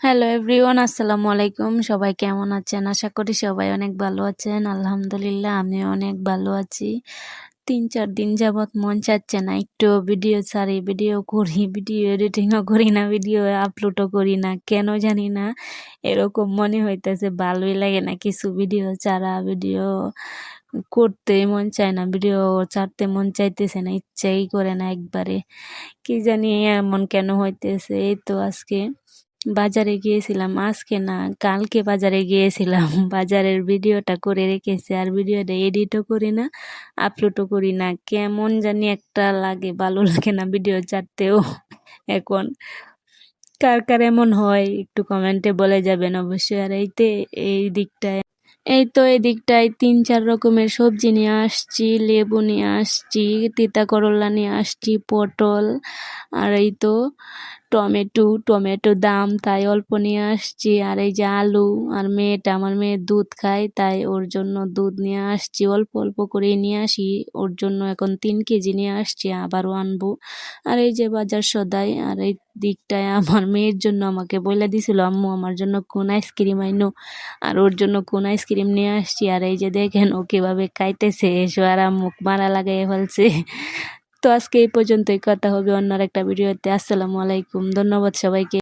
Hello everyone, আসসালামু আলাইকুম। সবাই কেমন আছেন? আশা করি সবাই অনেক ভালো আছেন। আলহামদুলিল্লাহ আমিও অনেক ভালো আছি। ৩-৪ দিন যাবৎ মন চাচ্ছে না একটু ভিডিও ছাড়ি, ভিডিও করি, ভিডিও এডিটিংও করি না, ভিডিও আপলোডও করি না। কেন জানি না এরকম মনে হইতেছে, ভালোই লাগে না কিছু ভিডিও ছাড়া। ভিডিও করতে মন চায় না, ভিডিও ছাড়তে মন চাইতেছে না, ইচ্ছাই করে না একবারে। কি জানি এমন কেন হইতেছে। এই তো আজকে বাজারে গিয়েছিলাম, আজকে না কালকে বাজারে গিয়েছিলাম। বাজারের ভিডিওটা করে রেখেছি, আর ভিডিওটা এডিটও করি না, আপলোডও করি না। কেমন জানি একটা লাগে, ভালো লাগে না ভিডিও ছাড়তেও। এখন কার কার এমন হয় একটু কমেন্টে বলে যাবেন অবশ্যই। আর এই দিকটায় ৩-৪ রকমের সবজি নিয়ে আসছি, লেবু নিয়ে আসছি, তিতা করলা নিয়ে আসছি, পটল, আর এই তো টমেটো দাম তাই অল্প নিয়ে আসছি। আর এই যে আলু, আর আমার মেয়ে দুধ খায় তাই ওর জন্য দুধ নিয়ে আসছি, অল্প অল্প করে নিয়ে আসি ওর জন্য। এখন 3 কেজি নিয়ে আসছি, আবারও আনবো। আর এই যে বাজার সদাই। আর এই দিকটায় আমার মেয়ের জন্য আমাকে বলে দিছিল, আম্মু আমার জন্য কোন আইসক্রিম আইনো, আর ওর জন্য কোন আইসক্রিম নিয়ে আসছি। আর এই যে দেখেন ও কিভাবে খাইতেছে, এসো আর মুখ মারা লাগাই ফেলছে। তো আজকে এই পর্যন্তই, কথা হবে অন্য একটা ভিডিওতে। আসসালামু আলাইকুম, ধন্যবাদ সবাইকে।